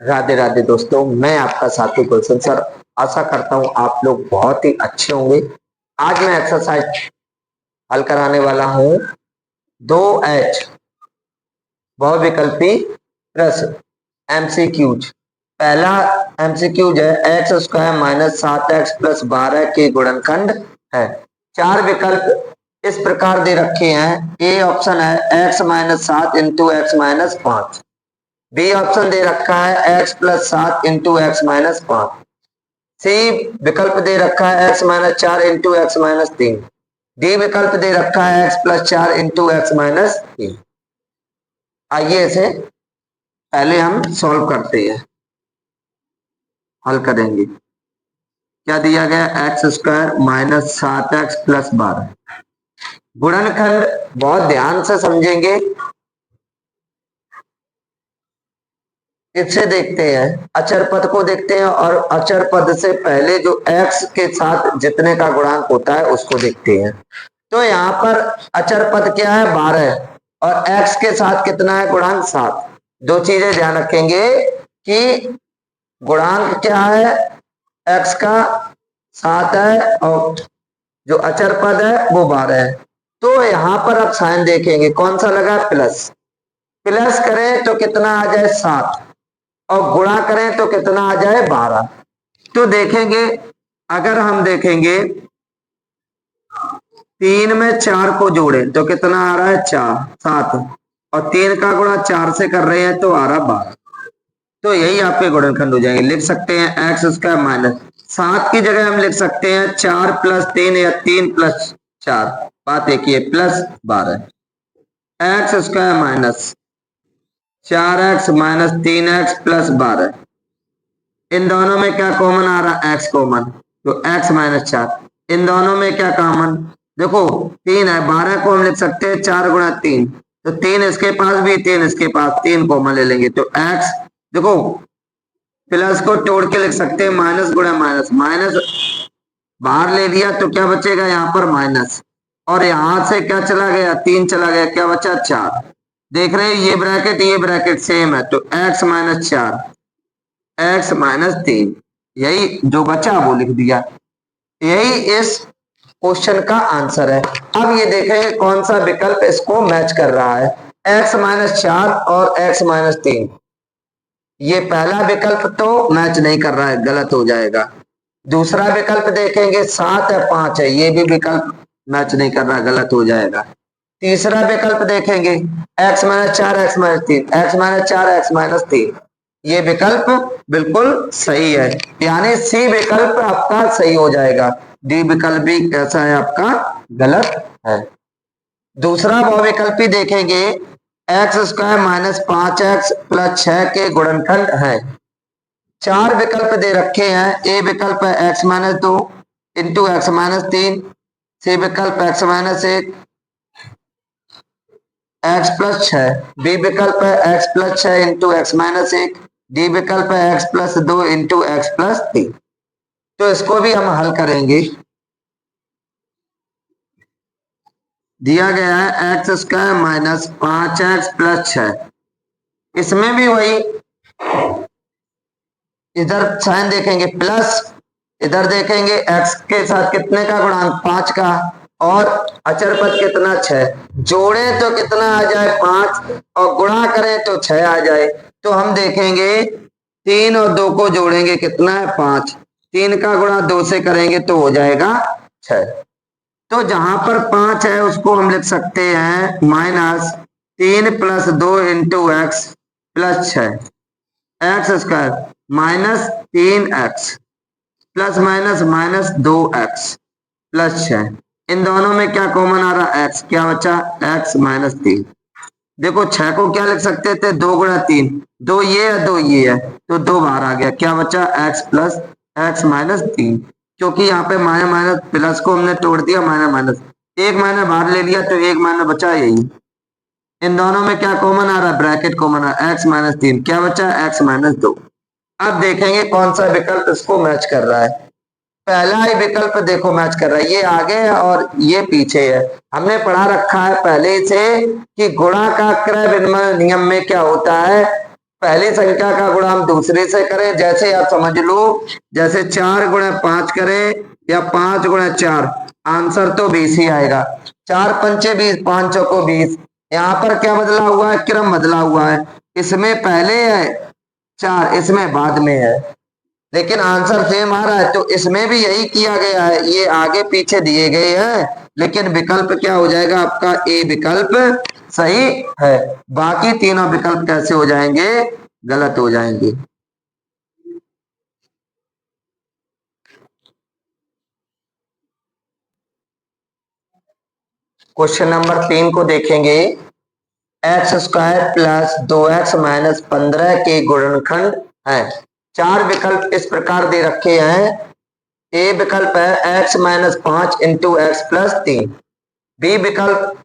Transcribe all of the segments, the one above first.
राधे राधे दोस्तों, मैं आपका साथी गुलशन सर। आशा करता हूँ आप लोग बहुत ही अच्छे होंगे। आज मैं एक्सरसाइज हल कराने वाला हूँ। 2H बहुविकल्पी प्रश्न एमसीक्यूज। पहला एमसीक्यूज है x square minus 7x plus 12 के गुणनखंड है। चार विकल्प इस प्रकार दे रखे हैं। ए ऑप्शन है X minus 7 into x minus 5। B option दे रखा है X plus 7 into x minus 5। C विकल्प दे रखा है X minus 4 into x minus 3। D विकल्प दे रखा है X plus 4 into x minus 3। आइए इसे पहले हम सॉल्व करते हैं, हल करेंगे। क्या दिया गया? X square minus 7x plus 12। गुणनखंड बहुत ध्यान से समझेंगे। इससे देखते हैं, अचर पद को देखते हैं और अचर पद से पहले जो x के साथ जितने का गुणांक होता है उसको देखते हैं। तो यहाँ पर अचर पद क्या है? 12 और x के साथ कितना है गुणांक? 7। दो चीजें ध्यान रखेंगे कि गुणांक क्या है? x का 7 है और जो अचर पद है वो 12 है। तो यहाँ पर आप साइन देखेंगे, कौन सा लगा? प्लस। प्लस करें तो कितना आ जाए? 7 और गुणा करें तो कितना आ जाए? 12। तो देखेंगे, अगर हम देखेंगे 3 में 4 को जोड़े तो कितना आ रहा है? 4 7 और 3 का गुणा 4 से कर रहे हैं तो आ रहा 12। तो यही आपके गुणनखंड हो जाएंगे। लिख सकते हैं एक्स स्क्वायर माइनस 7 की जगह हम लिख सकते हैं 4 प्लस 3 या 3 प्लस 4, बात एक ही है, plus 12। X square minus 4x minus 3x plus 12। इन दोनों में क्या कॉमन आ रहा है? x कॉमन, तो x माइनस 4। इन दोनों में क्या कॉमन? देखो 3 है, 12 को हम लिख सकते हैं 4 गुणा 3, तो 3 इसके पास भी 3 इसके पास, 3 कॉमन ले लेंगे तो x, देखो प्लस को तोड़ के लिख सकते हैं माइनस गुणा माइनस, माइनस बाहर ले लिया तो क्या बचेगा? यहाँ पर माइनस, और यहां से क्या चला गया? 3 चला गया, क्या बचा? 4। देख रहे हैं ये ब्रैकेट सेम है, तो x माइनस 4 एक्स माइनस 3, यही जो बचा वो लिख दिया। यही इस क्वेश्चन का आंसर है। अब ये देखेंगे कौन सा विकल्प इसको मैच कर रहा है। x माइनस 4 और x माइनस 3, ये पहला विकल्प तो मैच नहीं कर रहा है, गलत हो जाएगा। दूसरा विकल्प देखेंगे 7 है 5 है, ये भी विकल्प मैच नहीं कर रहा, गलत हो जाएगा। तीसरा विकल्प देखेंगे x minus 4 x minus 3, x minus 4 x minus 3, ये विकल्प बिल्कुल सही है, यानी सी विकल्प आपका सही हो जाएगा। डी विकल्प भी कैसा है? आपका गलत है। दूसरा बहुविकल्पी देखेंगे x square minus 5x plus 6 के गुणनखंड है। चार विकल्प दे रखे हैं। ए विकल्प है x minus 2 into x minus 3। C विकल्प x minus 1 x plus 6। B विकल्प है x plus 6 into x minus 1। D विकल्प है x plus 2 into x plus 3। तो इसको भी हम हल करेंगे। दिया गया है x square minus 5x plus 6, इसमें भी वही, इधर साइन देखेंगे प्लस, इधर देखेंगे x के साथ कितने का गुणांक? 5 का, और अचर पद कितना? 6। जोड़े तो कितना आ जाए? 5, और गुणा करें तो 6 आ जाए। तो हम देखेंगे 3 और 2 को जोड़ेंगे कितना है? 5। 3 का गुणा 2 से करेंगे तो हो जाएगा 6। तो जहां पर 5 है उसको हम लिख सकते हैं minus 3 plus 2 into x plus 6। X square minus 3x plus minus minus 2x plus 6। इन दोनों में क्या कॉमन आ रहा? x, क्या बचा? x minus 3। देखो 6 को क्या लिख सकते थे? 2 गुणा 3, 2 ये है 2 ये है, तो 2 बाहर आ गया, क्या बचा? x plus x minus 3। क्योंकि यहाँ पे माइनस माइनस प्लस को हमने तोड़ दिया, माइनस माइनस, एक माइनस बाहर ले लिया तो एक माइनस बचा यही। इन दोनों में क्या कॉमन आ रहा है? ब्रैकेट कॉमन आ रहा है, x माइनस 3, क्या बचा? x minus 2। अब देखेंगे कौन सा विकल्प इसको मैच कर रहा है। पहला ही विकल्प देखो मैच कर रहा है, ये आगे है और ये पीछे है। हमने पढ़ा रखा है पहले से कि गुणा का क्रय विनिमय नियम में क्या होता है? पहली संख्या का गुणा हम दूसरे से करें, जैसे आप समझ लो जैसे 4 गुणा 5 करें या 5 गुणा 4, आंसर तो 20 ही आएगा। 4 पंचे 20, 5 चौको 20। यहाँ पर क्या बदला हुआ है, क्रम बदला हुआ है, इसमें पहले है 4, इसमें बाद में है, लेकिन आंसर सेम आ रहा है। तो इसमें भी यही किया गया है, ये आगे पीछे दिए गए हैं, लेकिन विकल्प क्या हो जाएगा आपका, ए विकल्प सही है। बाकी तीनों विकल्प कैसे हो जाएंगे, गलत हो जाएंगे। क्वेश्चन नंबर 3 को देखेंगे। X square plus 2x minus 15 के गुणनखंड है। चार विकल्प इस प्रकार दे रखे हैं। ए विकल्प है x minus 5 into x plus 3, B विकल्प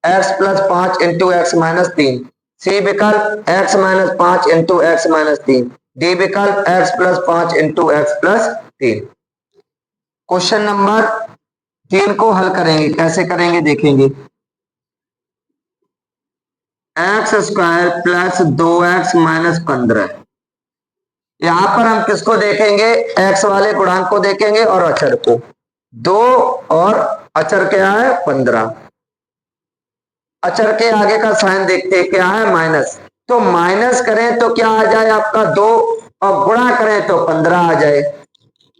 x plus 5 into x minus 3, C विकल्प x minus 5 into x minus 3, D विकल्प x plus 5 into x plus 3। Question number 3 को हल करेंगे, कैसे करेंगे देखेंगे। X square plus 2x minus 15, यहां पर हम किसको देखेंगे, x वाले गुणांक को देखेंगे और अचर को। 2 और अचर क्या है 15। अचर के आगे का साइन देखते हैं क्या है, माइनस। तो माइनस करें तो क्या आ जाए आपका 2, और गुणा करें तो 15 आ जाए।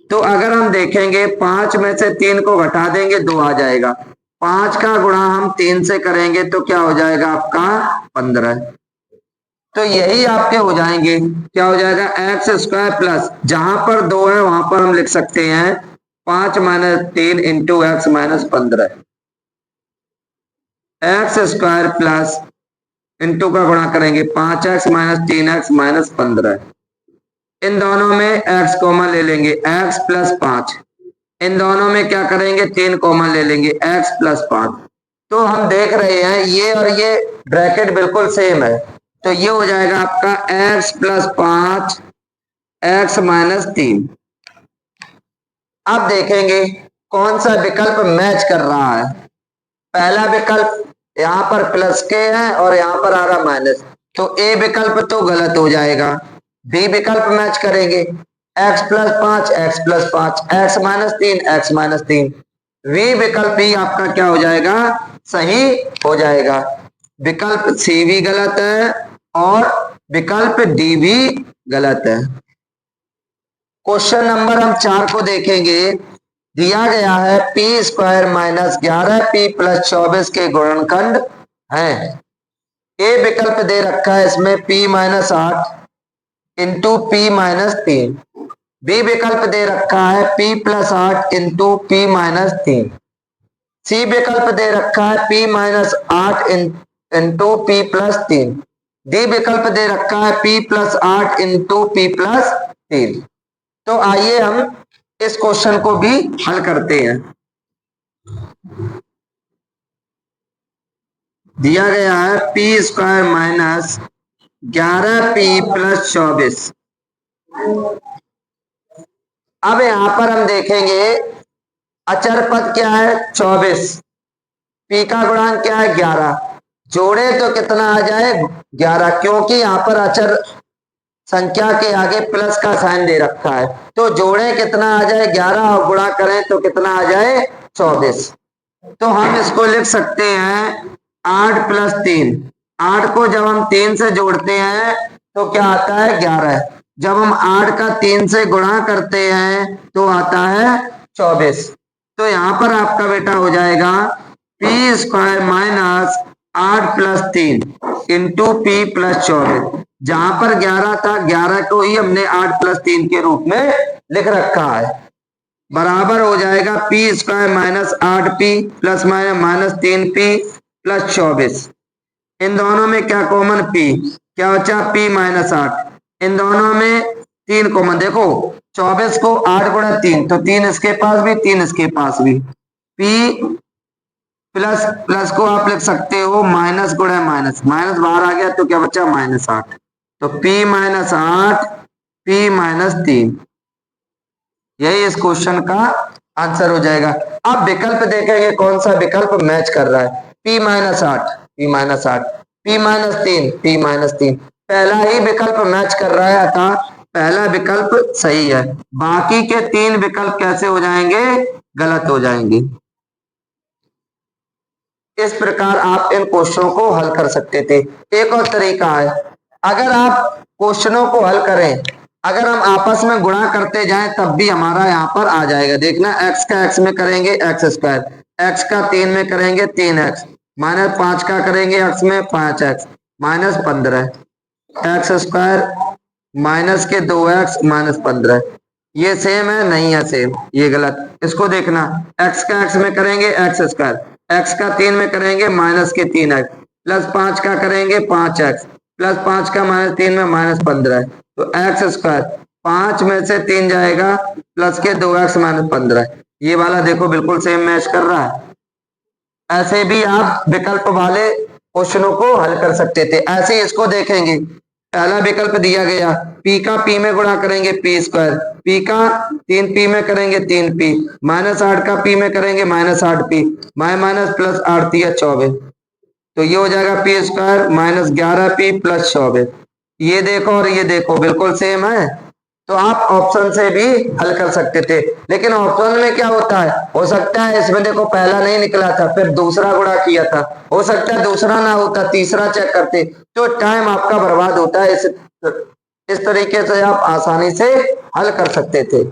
तो अगर हम देखेंगे 5 में से 3 को घटा देंगे 2 आ जाएगा। 5 का गुणा हम 3 से करेंगे तो क्या हो जाएगा आपका 15। तो यही आपके हो जाएंगे, क्या हो जाएगा, एक्स स्क्वायर प्लस, जहां पर 2 है वहां पर हम लिख सकते हैं 5 minus 3 into x minus 15। X square plus into का गुणा करेंगे 5x माइनस 3x माइनस 15। इन दोनों में x कॉमन ले लेंगे, x प्लस 5। इन दोनों में क्या करेंगे, 3 कॉमन ले लेंगे, x प्लस 5। तो हम देख रहे हैं ये और ये ब्रैकेट बिल्कुल सेम है, तो ये हो जाएगा आपका x प्लस 5 x माइनस 3। अब देखेंगे कौन सा विकल्प मैच कर रहा है। पहला विकल्प यहाँ पर प्लस के है और यहाँ पर आ रहा माइनस, तो ए विकल्प तो गलत हो जाएगा। बी विकल्प मैच करेंगे, x plus 5 x plus 5 x minus 3 x minus 3। V विकल्प ही आपका क्या हो जाएगा, सही हो जाएगा। विकल्प सी भी गलत है और विकल्प डी भी गलत है। क्वेश्चन नंबर हम 4 को देखेंगे। दिया गया है P square minus 11p plus 24 के गुणनखंड है। ए विकल्प दे रखा है इसमें p minus 8 into p minus 3। B विकल्प दे रखा है p plus 8 into p minus 3। C विकल्प दे रखा है p minus 8 into p plus 3। D विकल्प दे रखा है p plus 8 into p plus 3। तो आइए हम इस क्वेश्चन को भी हल करते हैं। दिया गया है P square minus 11p plus 24। अब यहां पर हम देखेंगे अचर पद क्या है 24, p का गुणांक क्या है 11, जोड़े तो कितना आ जाए 11, क्योंकि यहां पर अचर संख्या के आगे प्लस का साइन दे रखा है, तो जोड़े कितना आ जाए 11 और गुणा करें तो कितना आ जाए 24। तो हम इसको लिख सकते हैं 8 प्लस 3। 8 को जब हम 3 से जोड़ते हैं तो क्या आता है 11। जब हम 8 का 3 से गुणा करते हैं तो आता है 24। तो यहाँ पर आपका बेटा हो जाएगा P square minus 8 plus 3 into p plus 24। जहां पर 11 था 11 को ही हमने 8 प्लस 3 के रूप में लिख रखा है, बराबर हो जाएगा P square minus 8p plus minus 3p plus 24। इन दोनों में क्या कॉमन p, क्या बचा p माइनस 8। इन दोनों में 3 कॉमन, देखो 24 को 8 गुणा 3 तो 3 इसके पास भी 3 इसके पास भी, p प्लस प्लस को आप लिख सकते हो माइनस गुणा माइनस, माइनस बाहर आ गया तो क्या बचा माइनस 8। तो p माइनस 8 p माइनस 3, यही इस क्वेश्चन का आंसर हो जाएगा। अब विकल्प देखेंगे कौन सा विकल्प मैच कर रहा है। p minus 8 p minus 8 p minus 3 p minus 3, पहला ही विकल्प मैच कर रहा था, पहला विकल्प सही है, बाकी के 3 विकल्प कैसे हो जाएंगे, गलत हो जाएंगे। इस प्रकार आप इन क्वेश्चनों को हल कर सकते थे। एक और तरीका है, अगर आप क्वेश्चनों को हल करें, अगर हम आपस में गुणा करते जाएं तब भी हमारा यहाँ पर आ जाएगा। देखना, x का x में करेंगे एक्स स्क्वायर, x का 3 में करेंगे 3x, माइनस 5 का करेंगे x में 5x, minus 15 x square, minus के 2x माइनस 15। ये सेम है, नहीं है सेम, ये गलत। इसको देखना, x का x में करेंगे एक्स स्क्वायर, x का 3 में करेंगे माइनस के 3x, प्लस 5 का करेंगे 5x, प्लस 5 का माइनस 3 में माइनस 15। तो एक्स स्क्वायर 5 में से 3 जाएगा, प्लस के 2x माइनस 15। ये वाला देखो बिल्कुल सेम मैच कर रहा है। ऐसे भी आप विकल्प वाले क्वेश्चनों को हल कर सकते थे। ऐसे ही इसको देखेंगे, पहला विकल्प दिया गया, p का p में गुणा करेंगे p स्क्वायर, p का 3p में करेंगे 3p, माइनस 8 का p में करेंगे माइनस 8p, माइनस प्लस 8 दिया 24। तो ये हो जाएगा p square minus 11p plus 24। ये देखो और ये देखो बिल्कुल सेम है। तो आप ऑप्शन से भी हल कर सकते थे, लेकिन ऑप्शन में क्या होता है, हो सकता है इसमें देखो पहला नहीं निकला था, फिर दूसरा गुणा किया था, हो सकता है दूसरा ना होता, तीसरा चेक करते, तो टाइम आपका बर्बाद होता है। इस तरीके से आप आसानी से हल कर सकते थे।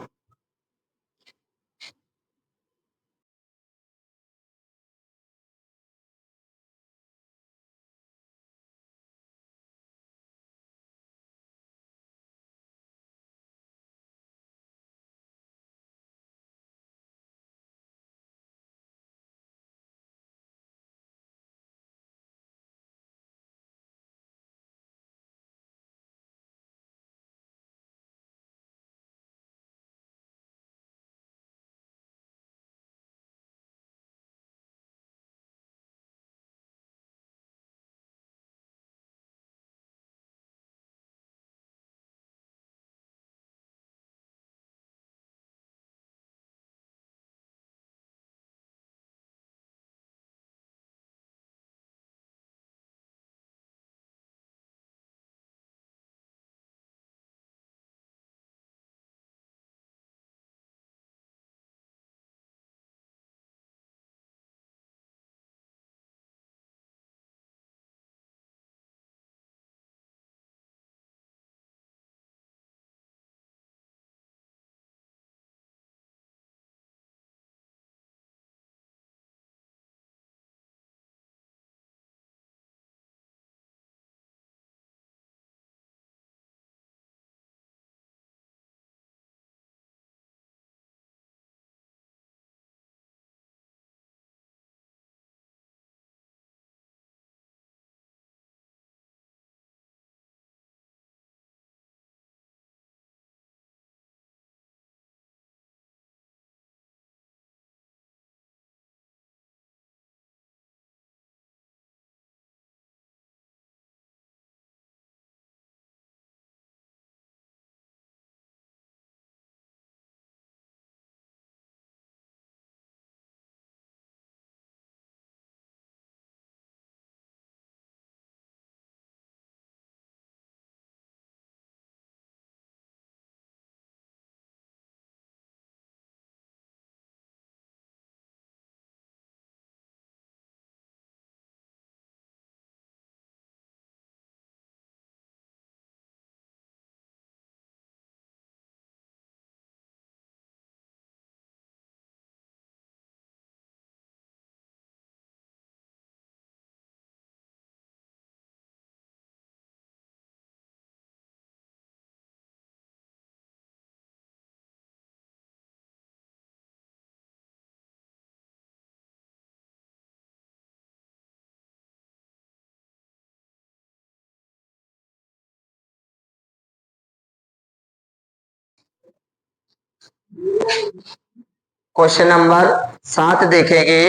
क्वेश्चन नंबर 7 देखेंगे,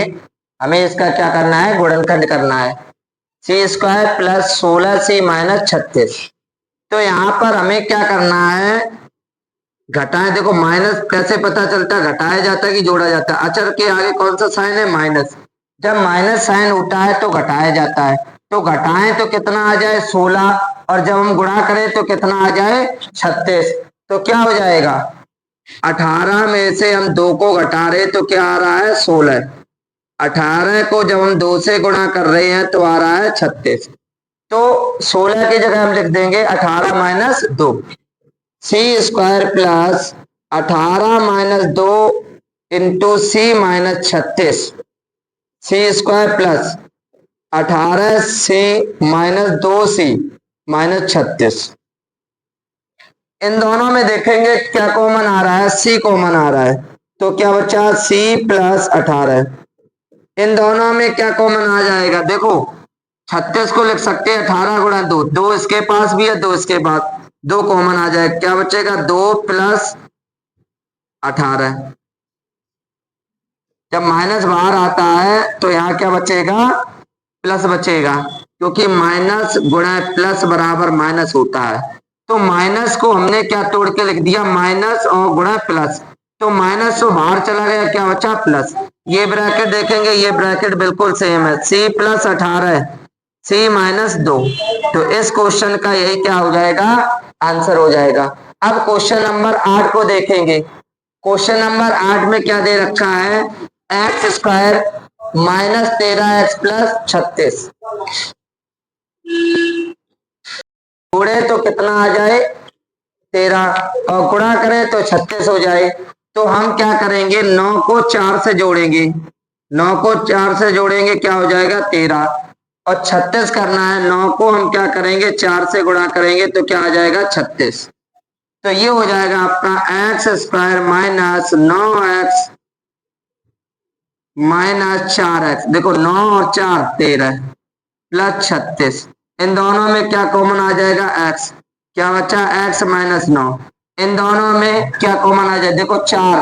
हमें इसका क्या करना है, गुणनखंड करना है। सी स्क्वायर प्लस 16c माइनस 36। तो यहाँ पर हमें क्या करना है, घटाएं। देखो माइनस कैसे पता चलता है, घटाया जाता है कि जोड़ा जाता है, अचर के आगे कौन सा साइन है, माइनस। जब माइनस साइन होता है तो घटाया जाता है, तो घटाएं तो कितना आ जाए 16, और जब हम गुणा करें तो कितना आ जाए 36। तो क्या हो जाएगा 18 में से हम 2 को घटा रहे तो क्या आ रहा है 16। 18 को जब हम 2 से गुणा कर रहे हैं तो आ रहा है 36। तो 16 की जगह हम लिख देंगे 18 माइनस 2 सी स्क्वायर प्लस 18 माइनस 2 इंटू सी माइनस 36 सी स्क्वायर प्लस 18 सी माइनस 2 सी माइनस 36। इन दोनों में देखेंगे क्या कॉमन आ रहा है, सी कॉमन आ रहा है। तो क्या बचा सी प्लस 18। इन दोनों में क्या कॉमन आ जाएगा, देखो 36 को लिख सकते हैं 18 गुणा 2, 2 इसके पास भी है 2 इसके पास, 2 कॉमन आ जाएगा। क्या बचेगा 2 प्लस 18। जब माइनस बाहर आता है तो यहाँ क्या बचेगा प्लस बचेगा, क्योंकि माइनस गुणा प्लस बराबर माइनस होता है। तो माइनस को हमने क्या तोड़ के लिख दिया माइनस और गुणा प्लस, तो माइनस तो बाहर चला गया, क्या बचा प्लस। ये ब्रैकेट देखेंगे ये ब्रैकेट बिल्कुल सेम है, सी प्लस 18 सी माइनस 2। तो इस क्वेश्चन का यही क्या हो जाएगा आंसर हो जाएगा। अब क्वेश्चन नंबर 8 को देखेंगे। क्वेश्चन नंबर 8 में क्या दे रखा है x square minus 13x plus 36 जोड़े तो कितना आ जाए 13 और गुणा करें तो 36 हो जाए। तो हम क्या करेंगे 9 को 4 से जोड़ेंगे, 9 को 4 से जोड़ेंगे क्या हो जाएगा 13 और 36 करना है। 9 को हम क्या करेंगे 4 से गुणा करेंगे तो क्या आ जाएगा 36। तो ये हो जाएगा आपका x square minus 9x minus 4x, देखो 9 और 4 13 प्लस 36। इन दोनों में क्या कॉमन आ जाएगा x, क्या बचा x माइनस 9। इन दोनों में क्या कॉमन आ जाए, देखो 4,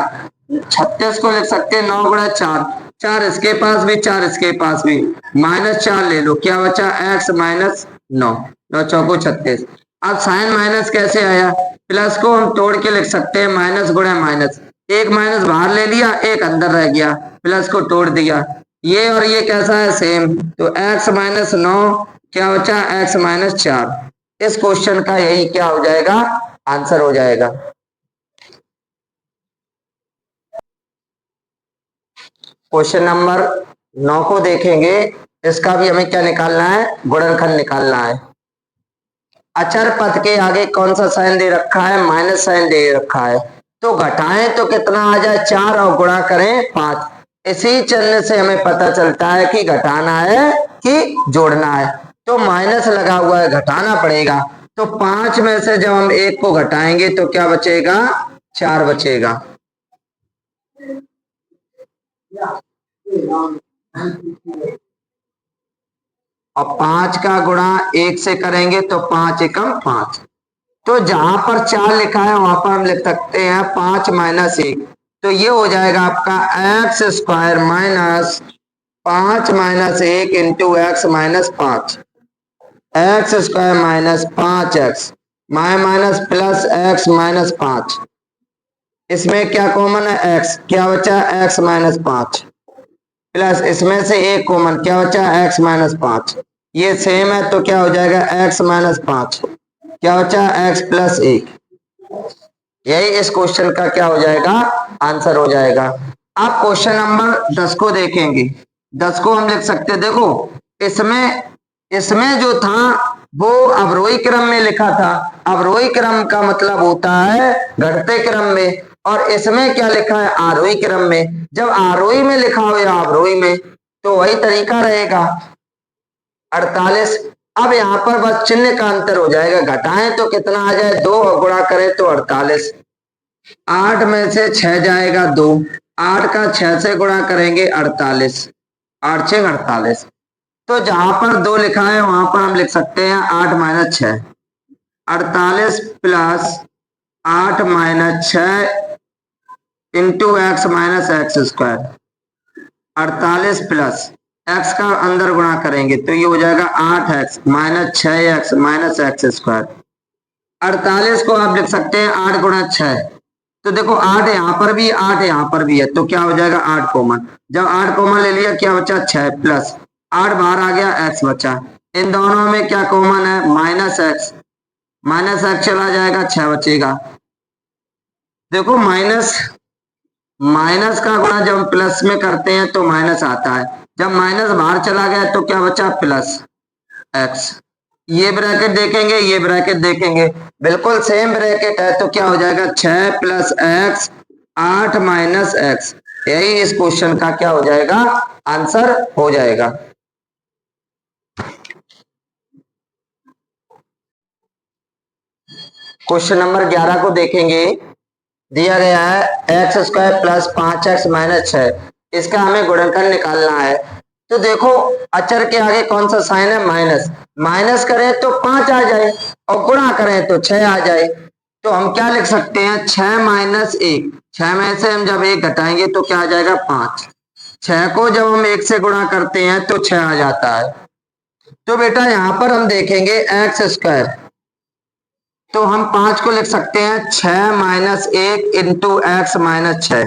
36 को लिख सकते हैं 9 गुणा 4, 4 इसके पास भी 4 इसके पास भी, माइनस 4 ले लो, क्या बचा x माइनस 9, 9 चौको 36। अब साइन माइनस कैसे आया, प्लस को हम तोड़ के लिख सकते हैं माइनस गुणा माइनस, एक माइनस बाहर ले लिया एक अंदर रह गया, प्लस को तोड़ दिया, ये और ये कैसा है सेम। तो x माइनस 9 क्या बचा x माइनस 4। इस क्वेश्चन का यही क्या हो जाएगा आंसर हो जाएगा। क्वेश्चन नंबर 9 को देखेंगे, इसका भी हमें क्या निकालना है गुणनखंड निकालना है। अचर पद के आगे कौन सा साइन दे रखा है माइनस साइन दे रखा है, तो घटाएं तो कितना आ जाए 4 और गुणा करें 5। इसी चिन्ह से हमें पता चलता है कि घटाना है कि जोड़ना है। तो माइनस लगा हुआ है घटाना पड़ेगा, तो 5 में से जब हम 1 को घटाएंगे तो क्या बचेगा 4 बचेगा। और 5 का गुणा 1 से करेंगे तो 5 एकम 5। तो जहां पर 4 लिखा है वहां पर हम लिख सकते हैं 5 माइनस 1। तो ये हो जाएगा आपका x square minus 5 minus 1 into x minus 5, x square minus 5x minus plus x minus 5। इसमें क्या कॉमन है x, क्या बचा x माइनस 5 प्लस इसमें से एक कॉमन, क्या बचा x माइनस 5। ये सेम है तो क्या हो जाएगा x माइनस 5, क्या बचा x प्लस 1। यही इस क्वेश्चन का क्या हो जाएगा आंसर हो जाएगा। अब क्वेश्चन नंबर 10 को देखेंगे। 10 को हम लिख सकते हैं, देखो इसमें जो था वो अवरोही क्रम में लिखा था। अवरोही क्रम का मतलब होता है घटते क्रम में, और इसमें क्या लिखा है आरोही क्रम में। जब आरोही में लिखा हो या अवरोही में तो वही तरीका रहेगा 48। अब यहाँ पर बस चिन्ह का अंतर हो जाएगा, घटाएं तो कितना आ जाए 2 और गुणा करें तो 48। 8 में से 6 जाएगा 2, 8 का 6 से गुणा करेंगे 48, 8 6 48। तो जहां पर 2 लिखा है वहां पर हम लिख सकते हैं 8 minus 6, 48 plus 8 minus 6 into x minus x square. 48 plus x का अंदर गुणा करेंगे तो ये हो जाएगा 8x minus 6x minus x square. 48 को आप लिख सकते हैं 8 गुणा 6, तो देखो 8 यहाँ पर भी 8 यहाँ पर भी है, तो क्या हो जाएगा 8 कॉमन। जब 8 कॉमन ले लिया क्या बचा 6 प्लस 8 बाहर आ गया x बचा, इन दोनों में क्या कॉमन है, माइनस एक्स चला जाएगा, 6 बचेगा। देखो माइनस माइनस का गुणा जब हम प्लस में करते हैं तो माइनस आता है, जब माइनस बाहर चला गया तो क्या बचा, प्लस एक्स। ये ब्रैकेट देखेंगे, ये ब्रैकेट देखेंगे, बिल्कुल सेम ब्रैकेट है, तो क्या हो जाएगा, 6 प्लस एक्स 8 माइनस एक्स। यही इस क्वेश्चन का क्या हो जाएगा, आंसर हो जाएगा। क्वेश्चन नंबर 11 को देखेंगे। दिया गया है x square plus 5x minus 6, इसका हमें गुणनखंड निकालना है। तो देखो अचर के आगे कौन सा साइन है, माइनस, माइनस करें तो 5 आ जाए और गुणा करें तो 6 आ जाए। तो हम क्या लिख सकते हैं, 6 माइनस 1, 6 में से हम जब 1 घटाएंगे तो क्या आ जाएगा, 5। 6 को जब हम 1 से गुणा करते हैं तो 6 आ जाता है। तो बेटा यहां पर हम देखेंगे एक्स स्क्वायर, तो हम 5 को लिख सकते हैं 6 minus 1 into x minus 6,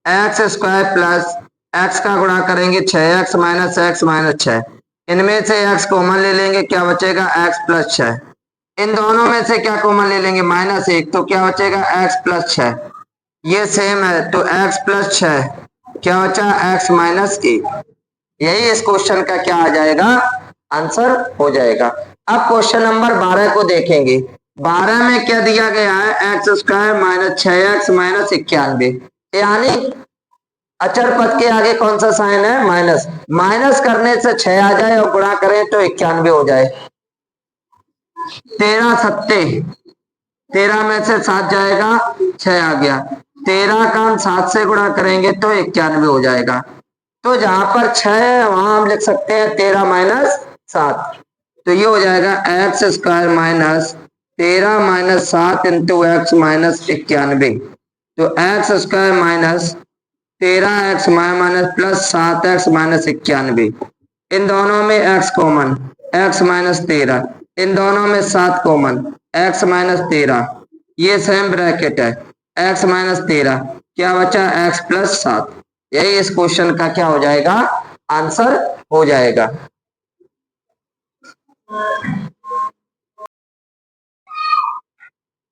x square plus x का गुणा करेंगे 6x माइनस एक्स माइनस 6, इनमें से x कॉमन ले लेंगे, क्या बचेगा, x प्लस 6। इन दोनों में से क्या कॉमन ले लेंगे, माइनस 1, तो क्या बचेगा, x प्लस 6। ये सेम है तो x प्लस 6, क्या बचा, x माइनस 1। यही इस क्वेश्चन का क्या आ जाएगा, आंसर हो जाएगा। अब क्वेश्चन नंबर 12 को देखेंगे। 12 में क्या दिया गया है, x square minus 6x minus 91, यानी अचर पद के आगे कौन सा साइन है, माइनस, माइनस करने से 6 आ जाए और गुणा करें तो 91 हो जाए। 13 सत्ते, 13 में से 7 जाएगा, 6 आ गया, 13 का हम 7 से गुणा करेंगे तो 91 हो जाएगा। तो जहां पर 6 है वहां हम लिख सकते हैं 13 माइनस 7, तो ये हो जाएगा X square minus 13 minus 7 into x minus 91। तो x square minus 13x minus plus 7x minus 91, इन दोनों में x कॉमन, x माइनस 13, इन दोनों में 7 कॉमन, x माइनस 13, ये सेम ब्रैकेट है, x माइनस 13, क्या बचा, x प्लस 7। यही इस क्वेश्चन का क्या हो जाएगा, आंसर हो जाएगा।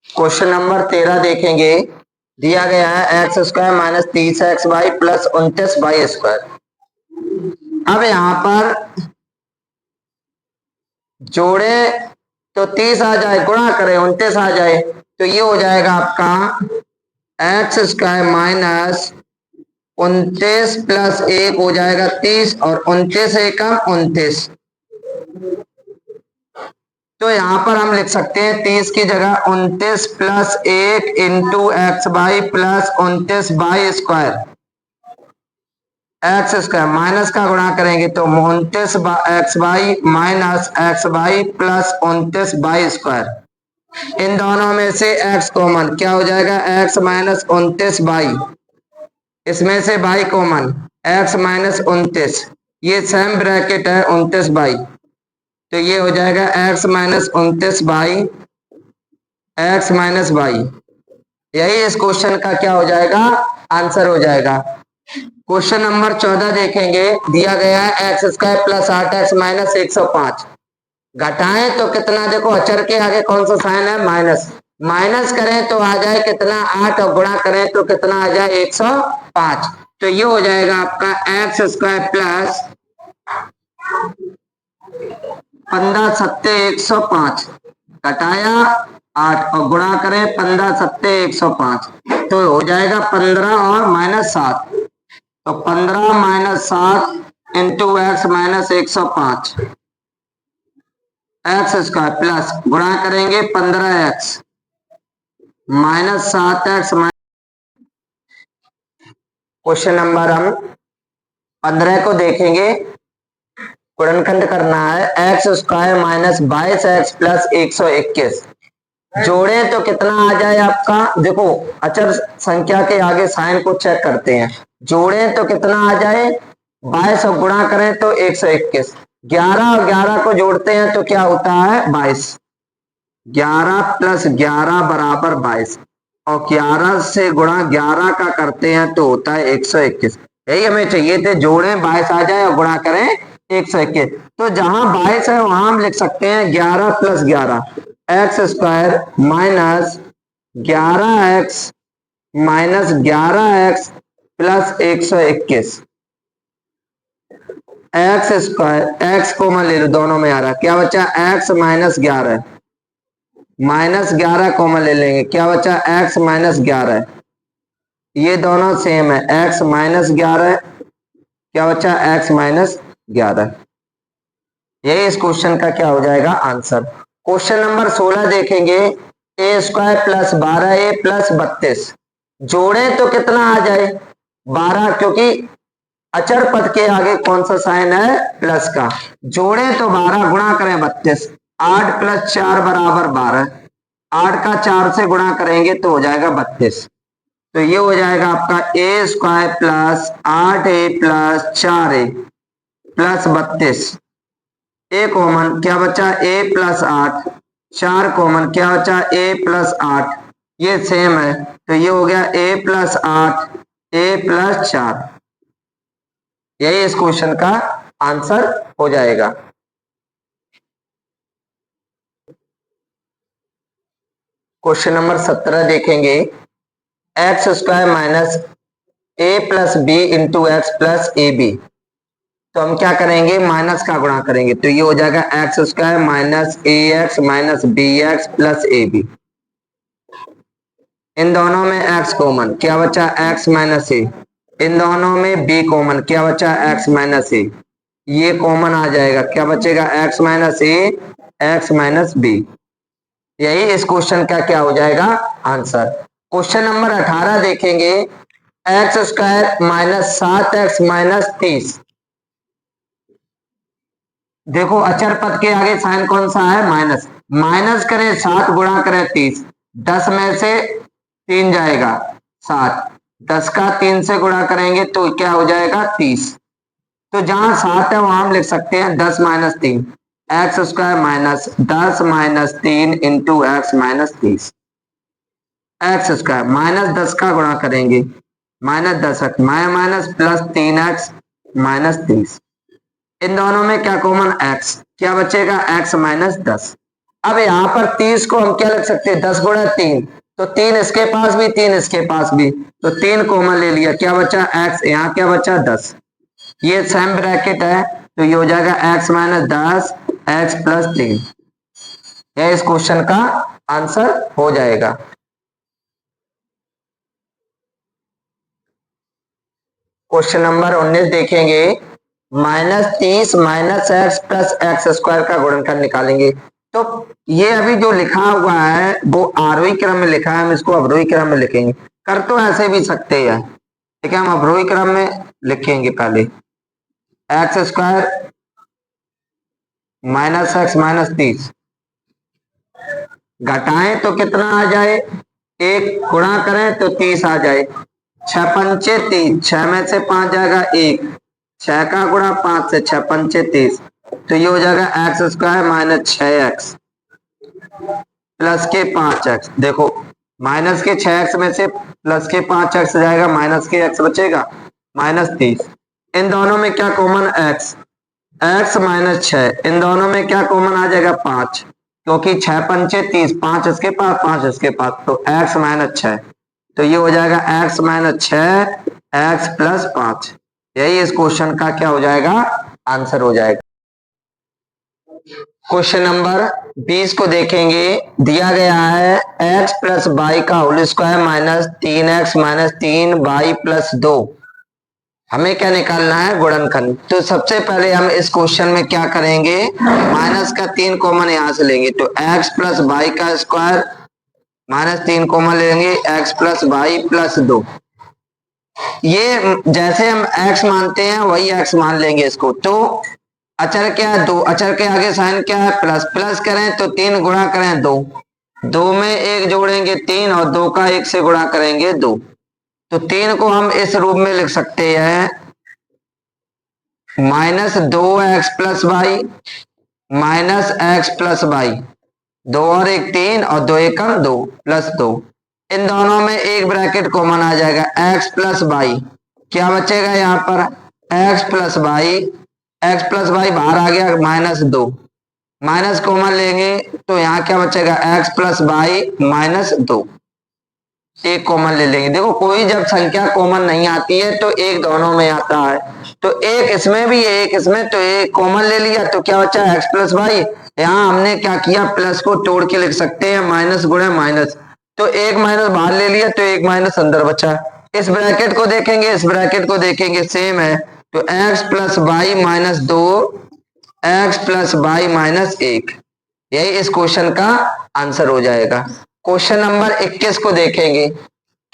क्वेश्चन नंबर 13 देखेंगे। दिया गया है x square minus 30x y plus 29 Y square. अब यहां पर जोड़े तो 30 आ जाए, गुणा करें 29 आ जाए, तो ये हो जाएगा आपका एक्स स्क्वायर माइनस 29 प्लस 1 हो जाएगा 30 और 29 एकम 29। तो यहां पर हम लिख सकते हैं 30 की जगह 29 plus 1 into X Y plus 29 Y square, X square minus का गुणा करेंगे तो 29 X Y minus X Y plus 29 Y square. इन दोनों में से x कॉमन, क्या हो जाएगा, x माइनस 29 वाई, इसमें से y कॉमन, x माइनस 29, ये सेम ब्रैकेट है 29 वाई, तो ये हो जाएगा x minus 29 by x minus y. यही इस क्वेश्चन का क्या हो जाएगा, आंसर हो जाएगा। क्वेश्चन नंबर 14 देखेंगे। दिया गया है x square plus 8x minus 105, घटाएं तो कितना, देखो अचर के आगे कौन सा साइन है, माइनस, माइनस करें तो आ जाए कितना 8 और गुणा करें तो कितना आ जाए 105। तो ये हो जाएगा आपका एक्स स्क्वायर प्लस 15 सत्ते 105, घटाया 8 और गुणा करें 15 सत्ते 105, तो हो जाएगा 15 और माइनस 7, तो 15 minus 7 into x minus 105, x square plus गुणा करेंगे 15x minus 7x। Question number हम 15 को देखेंगे। गुणनखंड करना है x square minus 22x plus 121, जोड़े तो कितना आ जाए आपका, देखो अचर संख्या के आगे साइन को चेक करते हैं, जोड़े तो कितना आ जाए 22 और गुणा करें तो 121, 11 और 11 को जोड़ते हैं तो क्या होता है 22, 11 प्लस 11 बराबर 22 और 11 से गुणा 11 का करते हैं तो होता है 121। यही हमें चाहिए थे, जोड़ें 22 आ जाए और गुणा करें 121। तो जहां 22 है वहां हम लिख सकते हैं 11 plus 11 x square minus 11x minus 11x plus 121। X square x common ले लो, दोनों में आ रहा है, क्या बचा x माइनस 11 माइनस 11 कॉमन ले लेंगे, क्या बचा x माइनस 11। ये दोनों सेम है, x माइनस 11, क्या बचा x माइनस 11। यही इस क्वेश्चन का क्या हो जाएगा आंसर। क्वेश्चन नंबर 16 देखेंगे, ए स्क्वायर प्लस 12a प्लस 32 जोड़े तो कितना आ जाए 12, क्योंकि अचर पद के आगे कौन सा साइन है प्लस का। जोड़े तो 12 गुणा करें 32, 8 प्लस 4 बराबर 12, 8 का 4 से गुणा करेंगे तो हो जाएगा 32। तो ये हो जाएगा आपका A square plus 8a plus 4a plus 32। A common क्या बचा a प्लस 8, 4 कॉमन क्या बचा a प्लस 8, ये सेम है तो ये हो गया a प्लस 8 a प्लस 4। यही इस क्वेश्चन का आंसर हो जाएगा। क्वेश्चन नंबर 17 देखेंगे, x square minus a plus b into x plus A b. तो हम क्या करेंगे माइनस का गुणा करेंगे, तो ये हो जाएगा X square minus A X minus B X plus A B. इन दोनों में x कॉमन क्या बचा x माइनस ए, इन दोनों में b कॉमन क्या बचा x माइनस ए, ये कॉमन आ जाएगा, क्या बचेगा x minus A X minus B. यही इस क्वेश्चन का क्या हो जाएगा आंसर। क्वेश्चन नंबर 18 देखेंगे, x square minus 7x minus 30। देखो अचर पद के आगे साइन कौन सा है माइनस, माइनस करें 7 गुणा करें 30, 10 में से 3 जाएगा 7, 10 का 3 से गुणा करेंगे तो क्या हो जाएगा 30। तो जहां 7 है वहां हम लिख सकते हैं 10 minus 3, x square minus 10 minus 3 into x minus 30। X square minus 10 का गुणा करेंगे minus 10 minus plus 3x minus 30। इन दोनों में क्या कॉमन x, क्या बचेगा x माइनस 10। अब यहाँ पर 30 को हम क्या लिख सकते हैं 10 गुणा 3, तो 3 इसके पास भी 3 इसके पास भी, तो 3 कॉमन ले लिया, क्या बचा x, यहाँ क्या बचा 10। ये सेम ब्रैकेट है तो ये हो जाएगा x माइनस 10 x प्लस 3। यह इस क्वेश्चन का आंसर हो जाएगा। क्वेश्चन नंबर 19 देखेंगे, minus 30 minus x plus x square का गुणनखंड निकालेंगे। तो ये अभी जो लिखा हुआ है वो आरोही क्रम में लिखा है, हम इसको अवरोही क्रम में लिखेंगे। कर तो ऐसे भी सकते हैं, ठीक है, हम अवरोही क्रम में लिखेंगे। पहले x square minus x minus 30 घटाएं तो कितना आ जाए, 1 गुणा करें तो 30 आ जाए, 6 पंचे 30, 6 में से 5 जाएगा 1, 6 का गुणा 5 से 6 पंचे 30, तो ये हो जाएगा X square minus 6x plus के 5x। देखो माइनस के 6x में से प्लस के 5x जाएगा, माइनस के x बचेगा माइनस 30। इन दोनों में क्या कॉमन x माइनस 6, इन दोनों में क्या कॉमन आ जाएगा 5, क्योंकि 6 पंचे 30, 5 इसके पास 5 इसके पास, तो x माइनस 6, तो ये हो जाएगा x माइनस 6 x प्लस 5। यही इस क्वेश्चन का क्या हो जाएगा आंसर हो जाएगा। क्वेश्चन नंबर 20 को देखेंगे, दिया गया है x प्लस वाई का whole square minus 3x minus 3y plus 2। हमें क्या निकालना है गुणनखंड। तो सबसे पहले हम इस क्वेश्चन में क्या करेंगे, माइनस का 3 कॉमन यहां से लेंगे, तो x प्लस वाई का स्क्वायर माइनस 3 कॉमन लेंगे, x प्लस वाई प्लस 2। ये जैसे हम x मानते हैं वही x मान लेंगे इसको। तो अचर क्या है 2, अचर के आगे साइन क्या है प्लस, प्लस करें तो 3 गुणा करें 2, 2 में 1 जोड़ेंगे 3 और 2 का 1 से गुणा करेंगे 2। तो 3 को हम इस रूप में लिख सकते हैं minus 2x plus y minus x plus y, 2 और 1 3 और 2 1 2 प्लस 2। इन दोनों में एक ब्रैकेट कॉमन आ जाएगा x प्लस वाई, क्या बचेगा यहाँ पर x plus y x plus y बाहर आ गया -2, माइनस कॉमन लेंगे तो यहाँ क्या बचेगा एक्स प्लस वाई -2, एक कॉमन ले लेंगे। देखो कोई जब संख्या कॉमन नहीं आती है तो एक दोनों में आता है, तो एक इसमें भी एक इसमें, तो एक कॉमन ले लिया तो क्या बचा एक्स प्लस वाई। यहाँ हमने क्या किया प्लस को तोड़ के लिख सकते हैं माइनस गुणे माइनस, तो एक माइनस बाहर ले लिया तो एक माइनस अंदर बचा। इस ब्रैकेट को देखेंगे, इस ब्रैकेट को देखेंगे सेम है, तो x plus y -2 x plus y -1, यही इस क्वेश्चन का आंसर हो जाएगा। क्वेश्चन नंबर 21 को देखेंगे,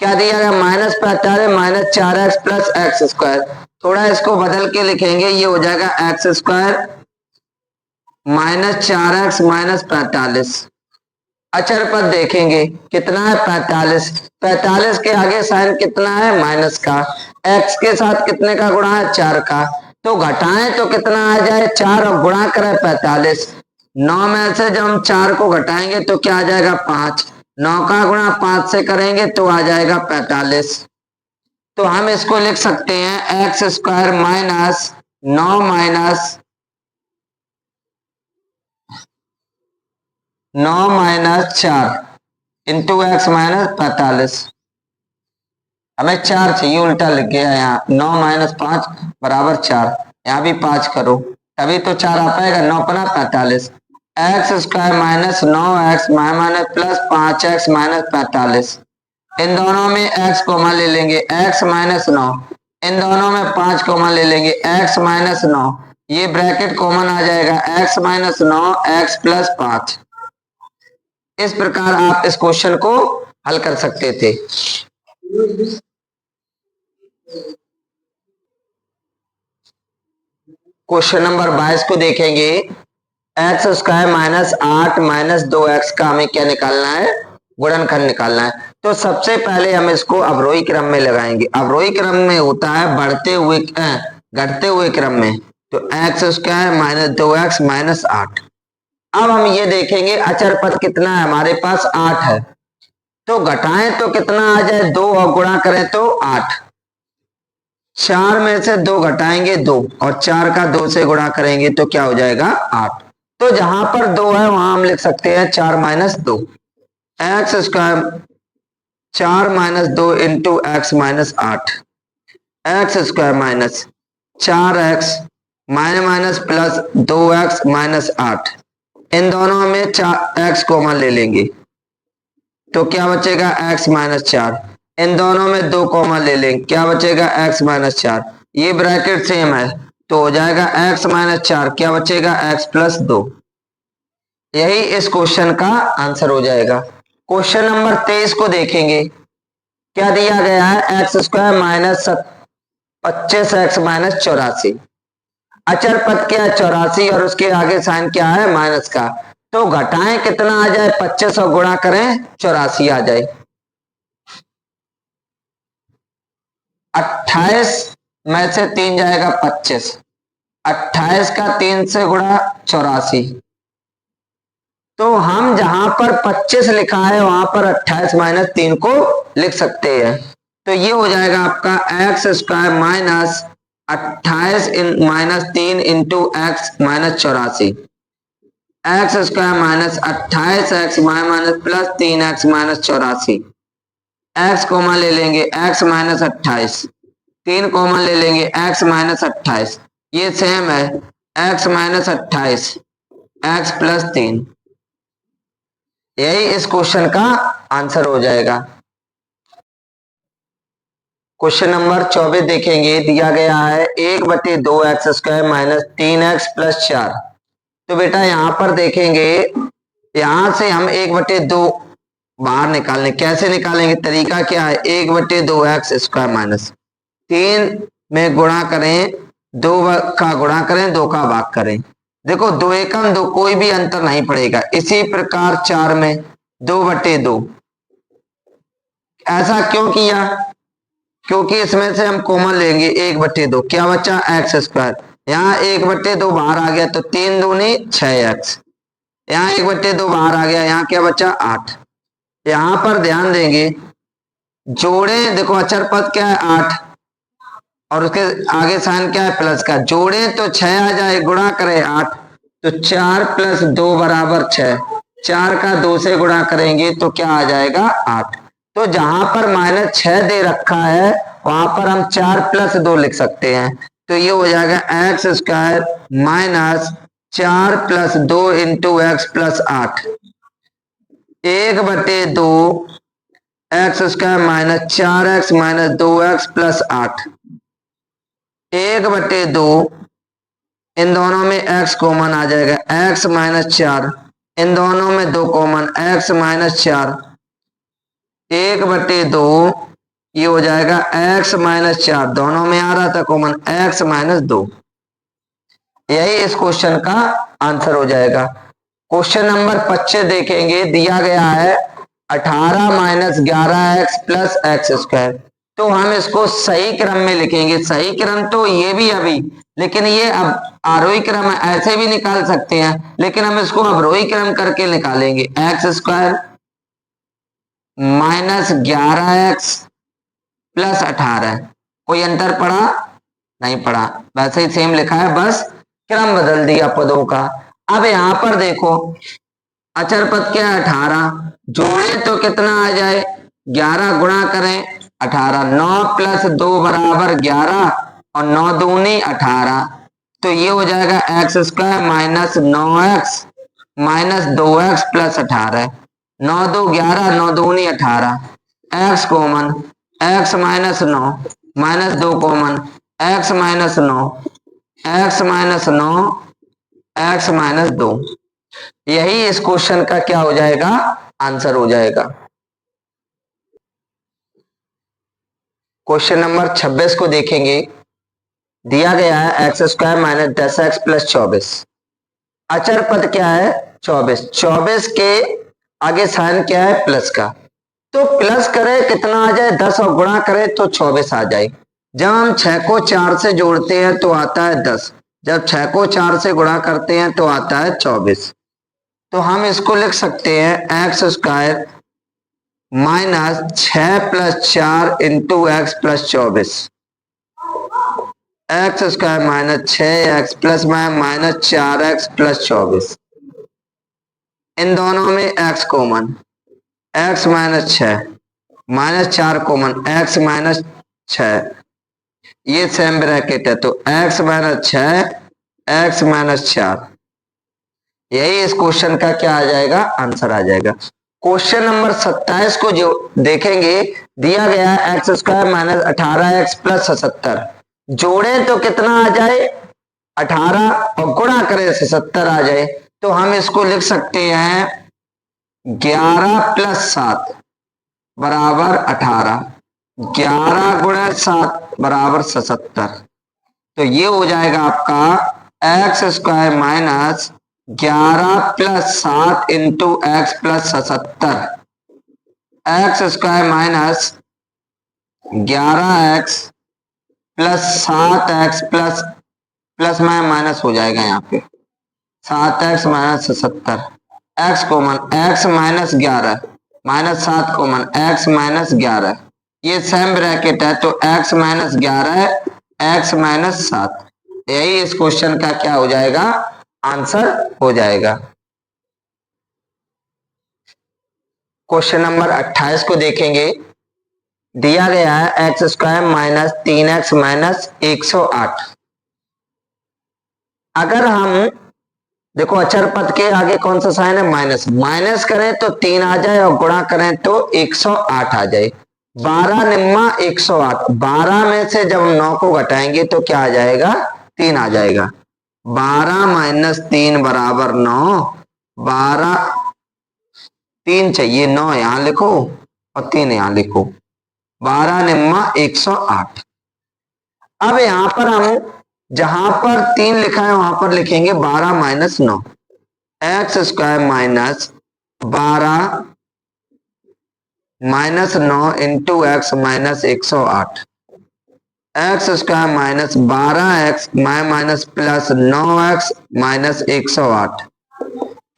क्या दिया गया -45 -4x प्लस एक्स स्क्वायर। थोड़ा इसको बदल के लिखेंगे, ये हो जाएगा एक्स स्क्वायर -4x -45। अचर पद देखेंगे कितना है 45, 45 के आगे साइन कितना है माइनस का, x के साथ कितने का गुणा है 4 का, तो घटाएं तो कितना आ जाए 4 और गुणा करें 45। 9 में से जब हम 4 को घटाएंगे तो क्या आ जाएगा 5, 9 का गुणा 5 से करेंगे तो आ जाएगा 45। तो हम इसको लिख सकते हैं एक्स स्क्वायर -9 -4 इंटू एक्स -45। हमें 4 चाहिए, उल्टा लिख गया यहाँ, 9 - 5 बराबर 4, यहाँ भी 5 करो तभी तो 4 आ पाएगा, 9 × 45। X square -9x plus 5x -45, इन दोनों में x कॉमन ले लेंगे, x -9, इन दोनों में 5 कॉमन ले लेंगे, x -9, ये ब्रैकेट कॉमन आ जाएगा, x -9 x प्लस 5। इस प्रकार आप इस क्वेश्चन को हल कर सकते थे। क्वेश्चन नंबर 22 को देखेंगे, एक्स स्क्वायर -8 -2x का हमें क्या निकालना है, गुणनखंड निकालना है। तो सबसे पहले हम इसको अवरोही क्रम में लगाएंगे, अवरोही क्रम में होता है बढ़ते हुए घटते हुए क्रम में, तो एक्स स्क्वायर -2x -8। अब हम ये देखेंगे अचर पद कितना है, हमारे पास 8 है, तो घटाएं तो कितना आ जाए 2 और गुणा करें तो 8, 4 में से 2 घटाएंगे 2 और 4 का 2 से गुणा करेंगे तो क्या हो जाएगा 8। तो जहां पर 2 है वहां हम लिख सकते हैं 4 - 2, x square 4 - 2 into x -8, x square -4x minus plus 2x -8, इन दोनों में x कॉमन ले लेंगे तो क्या बचेगा x -4, इन दोनों में 2 कॉमन ले लेंगे क्या बचेगा x -4, ये ब्रैकेट सेम है तो हो जाएगा x -4, क्या बचेगा x प्लस 2। यही इस क्वेश्चन का आंसर हो जाएगा। क्वेश्चन नंबर 23 को देखेंगे, क्या दिया गया है एक्स स्क्वायर -25x -84, अचर पद क्या है 84 और उसके आगे साइन क्या है माइनस का, तो घटाएं कितना आ जाए 25 और गुणा करें 84 आ जाए, 28 में से 3 जाएगा 25, 28 का 3 से गुणा 84, तो हम जहां पर 25 लिखा है वहां पर 28 - 3 को लिख सकते हैं, तो ये हो जाएगा आपका x square -28 -3 into x -84, x square -28x plus 3x -84, x common ले लेंगे x -28, 3 कॉमन ले लेंगे x -28, ये सेम है x -28 x प्लस 3, यही इस क्वेश्चन का आंसर हो जाएगा। क्वेश्चन नंबर 24 देखेंगे, दिया गया है 1/2x स्क्वायर -3x प्लस 4। तो बेटा यहां पर देखेंगे, यहां से हम 1/2 बाहर निकालने, कैसे निकालेंगे, तरीका क्या है, 1/2x स्क्वायर -3 में गुणा करें, 2 का गुणा करें 2 का भाग करें, देखो 2 एकम 2, कोई भी अंतर नहीं पड़ेगा। इसी प्रकार 4 में 2/2, ऐसा क्यों किया, क्योंकि इसमें से हम कॉमन लेंगे 1/2, क्या बचा एक्स स्क्वायर, यहाँ 1/2 बाहर आ गया तो 3 दूनी 6x, यहाँ 1/2 बाहर आ गया, यहाँ क्या बचा 8। यहां पर ध्यान देंगे जोड़े, देखो अचर पद क्या है 8 और उसके आगे साइन क्या है, प्लस का। जोड़े तो 6 आ जाए, गुणा करें 8, तो 4 प्लस 2 बराबर 6। 4 का 2 से गुणा करेंगे तो क्या आ जाएगा, 8। तो जहां पर -6 दे रखा है वहां पर हम 4 प्लस 2 लिख सकते हैं। तो ये हो जाएगा X square minus 4 plus 2 into x plus 8, 1/2 x square minus 4x minus 2x plus 8, 1/2, इन दोनों में x कॉमन आ जाएगा, x माइनस 4, इन दोनों में 2 कॉमन, x माइनस 4, 1/2, ये हो जाएगा x माइनस 4, दोनों में आ रहा था कॉमन, x माइनस 2। यही इस क्वेश्चन का आंसर हो जाएगा। क्वेश्चन नंबर 25 देखेंगे, दिया गया है 18 minus 11x plus x square. तो हम इसको सही क्रम में लिखेंगे। सही क्रम तो ये भी अभी, लेकिन ये अब आरोही क्रम है, ऐसे भी निकाल सकते हैं, लेकिन हम इसको अवरोही क्रम करके निकालेंगे। X square minus 11x plus 18, कोई अंतर पड़ा? नहीं पड़ा, वैसे ही सेम लिखा है, बस क्रम बदल दिया पदों का। अब यहां पर देखो अचर पद क्या है, 18, जोड़े तो कितना आ जाए, 11 गुणा करें 18, 9 प्लस 2 बराबर 11 और 9 दूनी 18, तो ये हो जाएगा X square minus 9x minus 2x plus 18, 9 2 11, 9 दूनी 18, x common, x minus 9 minus 2 common, x minus 9, x minus 9, x minus 2। यही इस क्वेश्चन का क्या हो जाएगा, आंसर हो जाएगा। क्वेश्चन नंबर 26 को देखेंगे, दिया गया है x square minus 10x plus 24, अचर पद क्या है 24, 24 के आगे साइन क्या है, प्लस का। तो प्लस करें कितना आ जाए, 10 और गुणा करें तो 24 आ जाए। जब हम 6 को 4 से जोड़ते हैं तो आता है 10, जब 6 को 4 से गुणा करते हैं तो आता है 24। तो हम इसको लिख सकते हैं x square minus 6 plus 4 into x plus 24, x square minus 6x plus minus 4x plus 24, इन दोनों में x common, x minus 6 minus 4 common, x minus 6, ये सेम ब्रैकेट है, तो x माइनस 6 x माइनस 4, यही इस क्वेश्चन का क्या आ जाएगा, आंसर आ जाएगा। क्वेश्चन नंबर 27 को जो देखेंगे, दिया गया है x square minus 18x plus 77, जोड़े तो कितना आ जाए 18 और गुणा करें 77 आ जाए। तो हम इसको लिख सकते हैं 11 प्लस 7 बराबर 18, 11 गुणा 7 बराबर 77, तो ये हो जाएगा आपका x square minus 11 plus 7 into x plus 77, x square minus 11x plus 7x plus में माइनस हो जाएगा, यहाँ पे 7x minus 77, x common, x minus 11 minus 7 common, x minus 11, ये सेम ब्रैकेट है, तो x माइनस 11 x माइनस 7, यही इस क्वेश्चन का क्या हो जाएगा, आंसर हो जाएगा। क्वेश्चन नंबर 28 को देखेंगे, दिया गया है x square minus 3x minus 108। अगर हम देखो अचर पद के आगे कौन सा साइन है, माइनस, माइनस करें तो 3 आ जाए और गुणा करें तो 108 आ जाए, 12 निम्मा 108, 12 में से जब हम 9 को घटाएंगे तो क्या आ जाएगा, 3 आ जाएगा, 12 माइनस 3 बराबर 9, 12 3 चाहिए, 9 यहां लिखो और 3 यहां लिखो, 12 निम्मा 108। अब यहां पर हम जहां पर 3 लिखा है वहां पर लिखेंगे 12 minus 9, x square minus 12 minus 9 into x minus 108, x square minus 12x minus plus 9x minus 108,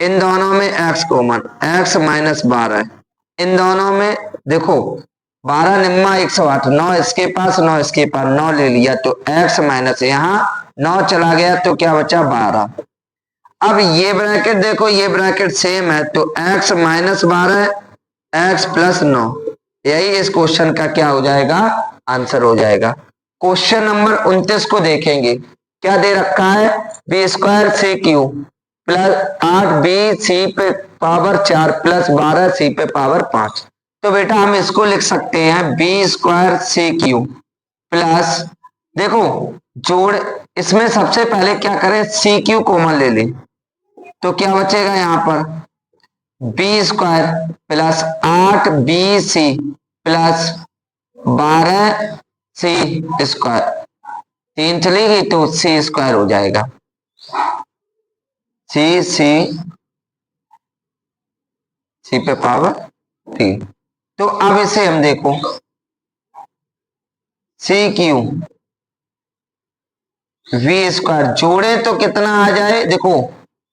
इन दोनों में x कॉमन, x माइनस 12, इन दोनों में देखो 12 निम्मा 108, 9 इसके पास 9 इसके पास, 9 ले लिया तो x माइनस यहाँ 9 चला गया तो क्या बचा 12। अब ये ब्रैकेट देखो, ये ब्रैकेट सेम है तो x माइनस 12 x प्लस 9, यही इस क्वेश्चन का क्या हो जाएगा, आंसर हो जाएगा। क्वेश्चन नंबर 29 को देखेंगे, क्या दे रखा है, b square c cube plus 8 b c पे पावर 4 प्लस 12 सी पे पावर 5। तो बेटा हम इसको लिख सकते हैं b square c cube plus, देखो जोड़, इसमें सबसे पहले क्या करें, सी क्यू कॉमन ले लें तो क्या बचेगा यहाँ पर, b square plus 8 b c plus 12 c square, 3 चलेगी तो सी स्क्वायर हो जाएगा, सी सी सी पे पावर 3। तो अब इसे हम देखो, सी क्यू वी स्क्वायर जोड़े तो कितना आ जाए, देखो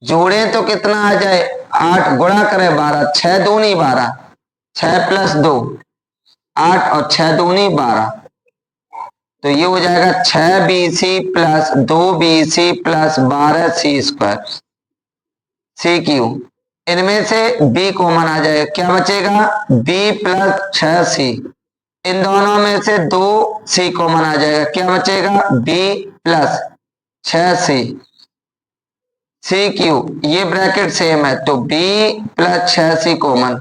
जोड़े तो कितना आ जाए 8 गुणा करें 12, 6 दूनी 12, 6 प्लस 2 8 और 6 दूनी 12, तो ये हो जाएगा 6 b c plus 2 b c plus 12 c square c cube, इनमें से b कॉमन आ जाएगा, क्या बचेगा b प्लस 6c, इन दोनों में से 2c कॉमन आ जाएगा, क्या बचेगा b plus 6c c cube, ये ब्रैकेट सेम है तो b प्लस 6c कॉमन,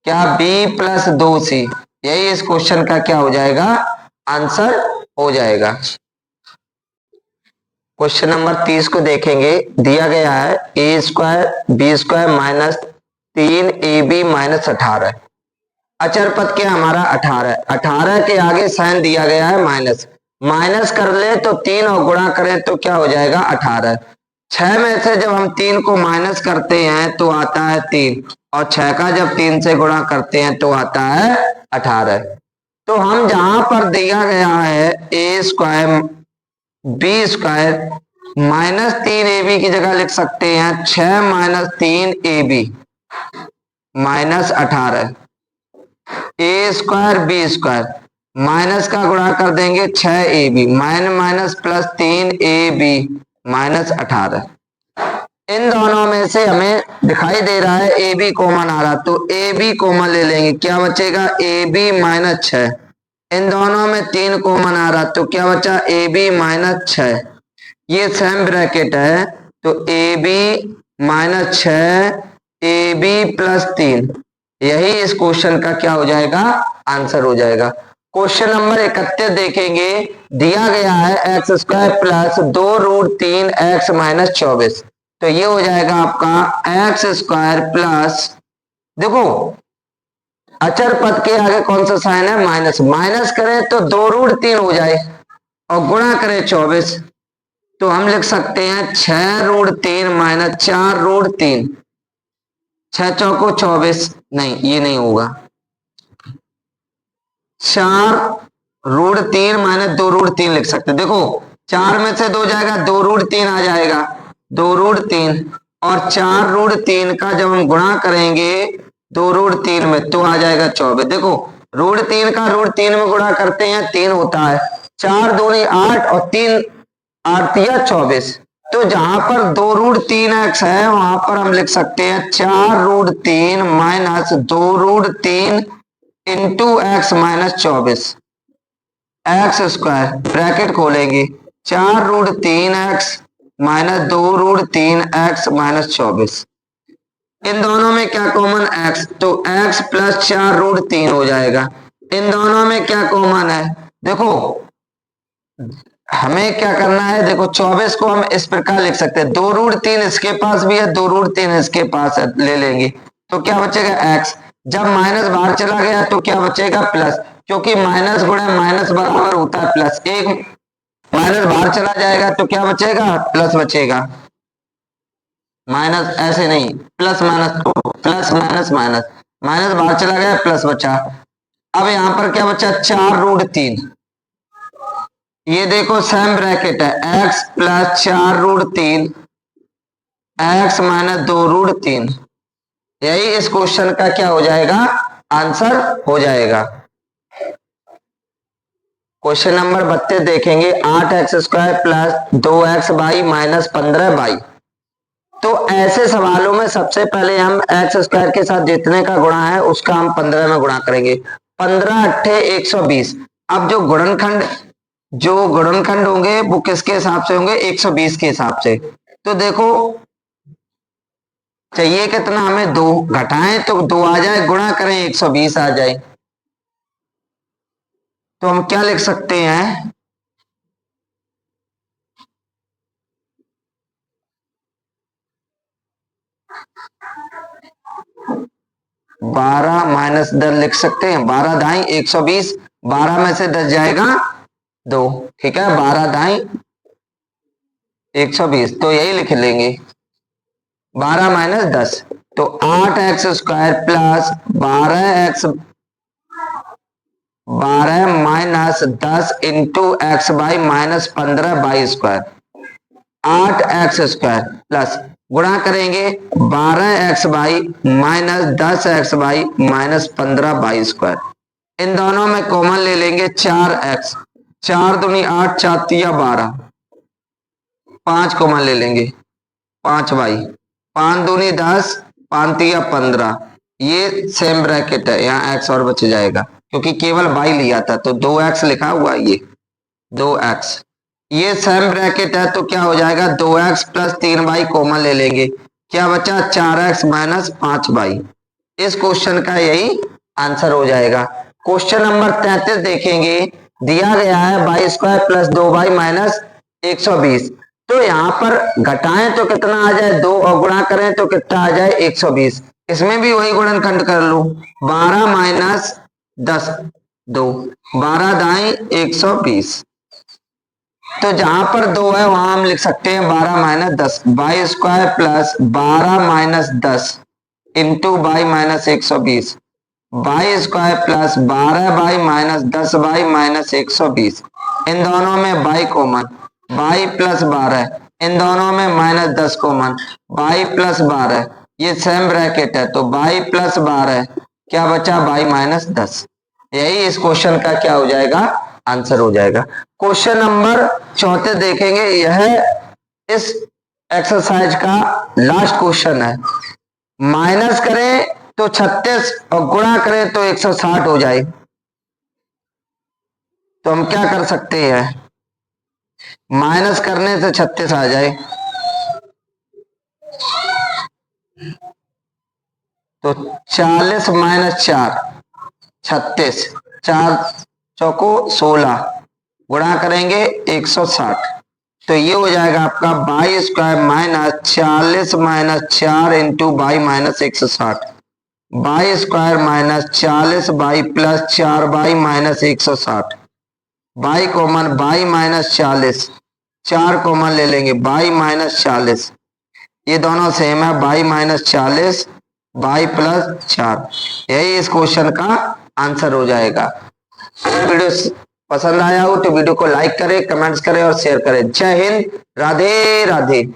क्या b प्लस 2c, यही इस क्वेश्चन का क्या हो जाएगा, आंसर हो जाएगा। क्वेश्चन नंबर 30 को देखेंगे, दिया गया है A square B square minus 3 A B minus 18, अचर पद क्या हमारा 18, 18 के आगे साइन दिया गया है माइनस, माइनस कर ले तो 3 और गुणा करें तो क्या हो जाएगा 18, 6 में से जब हम 3 को माइनस करते हैं तो आता है 3, और 6 का जब 3 से गुणा करते हैं तो आता है 18। तो हम जहां पर दिया गया है A square B square minus 3 A B की जगह लिख सकते हैं 6 minus 3 A B minus 18, A square B square minus का गुणा कर देंगे 6 A B minus plus 3 A B minus 18, इन दोनों में से हमें दिखाई दे रहा है ए बी कॉमन आ रहा तो ए बी कॉमन ले लेंगे, क्या बचेगा ए बी माइनस 6, इन दोनों में 3 कॉमन आ रहा तो क्या बचा ए बी माइनस 6, ये सेम ब्रैकेट है तो a B minus 6 A b plus 3, यही इस क्वेश्चन का क्या हो जाएगा, आंसर हो जाएगा। क्वेश्चन नंबर 31 देखेंगे, दिया गया है x square plus 2 root 3 x minus 24, तो ये हो जाएगा आपका एक्स स्क्वायर प्लस, देखो अचर पद के आगे कौन सा साइन है माइनस, माइनस करें तो 2 रूट 3 हो जाए और गुणा करें 24, तो हम लिख सकते हैं 6 रूट 3 माइनस 4 रूट 3, 6 चौको 24, नहीं ये नहीं होगा, 4 रूट 3 माइनस 2 रूट 3 लिख सकते, देखो 4 में से 2 जाएगा 2 रूट 3 आ जाएगा 2 रूट 3, और 4 रूट 3 का जब हम गुणा करेंगे 2 रूट 3 में तो आ जाएगा 24, देखो रूट 3 का रूट 3 में गुणा करते हैं 3 होता है, 4 दूनी 8 और 3 8 या 24, तो जहां पर 2 रूट 3 एक्स है वहां पर हम लिख सकते हैं 4 root 3 minus 2 root 3 into x minus 24 x square, bracket खोलेंगे 4 root 3 x minus 2 root 3 x minus 24, इन दोनों में क्या कॉमन x, तो x प्लस 4 रूट 3 हो जाएगा, इन दोनों में क्या कॉमन है, देखो हमें क्या करना है, देखो 24 को हम इस प्रकार लिख सकते हैं 2 रूट 3 इसके पास भी है 2 रूट 3 इसके पास है, ले लेंगे तो क्या बचेगा x, जब माइनस बाहर चला गया तो क्या बचेगा प्लस, क्योंकि माइनस गुणे माइनस बराबर होता है प्लस, एक माइनस बाहर चला जाएगा तो क्या बचेगा प्लस बचेगा, माइनस ऐसे नहीं plus minus plus minus minus minus बाहर चला गया प्लस बचा, अब यहां पर क्या बचा 4 रूट 3, ये देखो सेम ब्रैकेट है x plus 4 root 3 x minus 2 root 3, यही इस क्वेश्चन का क्या हो जाएगा आंसर हो जाएगा। क्वेश्चन नंबर 32 देखेंगे, 8x² plus 2x minus 15y। तो ऐसे सवालों में सबसे पहले हम x² के साथ जितने का गुणा है उसका हम 15 में गुणा करेंगे। 15 अट्ठे 120। अब जो गुणनखंड होंगे वो किसके हिसाब से होंगे? 120 के हिसाब से। तो देखो चाहिए कितना हमें? 2 घटाएं तो 2 आ जाए, गुणा करें 120 आ जाए। तो हम क्या लिख सकते हैं? 12 माइनस 10 लिख सकते हैं। 12 दाई 120, 12 में से 10 जाएगा 2, ठीक है। 12 दाई 120, तो यही लिख लेंगे 12 माइनस 10। तो 8x² plus 12 minus 10 into x by minus 15y²। 8x² plus गुणा करेंगे 12x by minus 10x by minus 15y²। इन दोनों में कॉमन ले लेंगे 4x, 4 दूनी 8, 4 तिया 12, 5 कॉमन ले लेंगे 5y, 5 दूनी 10, 5 तिया 15। ये सेम ब्रैकेट है, यहाँ x और बच जाएगा क्योंकि केवल y लिया था, तो 2x लिखा हुआ ये 2x। ये सेम ब्रैकेट है तो क्या हो जाएगा? 2x प्लस 3y कॉमन ले लेंगे, क्या बचा? 4x minus 5y। इस क्वेश्चन का यही आंसर हो जाएगा। क्वेश्चन नंबर 33 देखेंगे, दिया गया है y² प्लस 2y माइनस 120। तो यहाँ पर घटाएं तो कितना आ जाए? 2, और गुणा करें तो कितना आ जाए? 120। इसमें भी वही गुणनखंड कर लो, 12 माइनस 10 2, 12 दाई 120। तो जहां पर 2 है वहां हम लिख सकते हैं 12 minus 10, y² plus 12 minus 10 into by minus 120, y² plus 12y minus 10y minus 120। इन दोनों में y कॉमन, y प्लस 12, इन दोनों में माइनस 10 कॉमन, y प्लस 12। ये सेम ब्रैकेट है तो y प्लस 12, क्या बचा? y minus 10। यही इस क्वेश्चन का क्या हो जाएगा? आंसर हो जाएगा। क्वेश्चन नंबर 34 देखेंगे, यह इस एक्सरसाइज का लास्ट क्वेश्चन है। माइनस करें तो 36 और गुणा करें तो 160 हो जाए। तो हम क्या कर सकते हैं? माइनस करने से 36 आ जाए तो 40 माइनस 4 36, 4 चौको 16, गुणा करेंगे 160। तो ये हो जाएगा आपका y² minus 40 minus 4 into by minus 160, y² minus 40 by plus 4 by minus 160। By common, by minus 40, 4 common ले लेंगे, बाई माइनस 40। ये दोनों सेम है, बाई माइनस 40 बाई प्लस 4। यही इस क्वेश्चन का आंसर हो जाएगा। वीडियो पसंद आया हो तो वीडियो को लाइक करें, कमेंट्स करें और शेयर करें। जय हिंद, राधे राधे।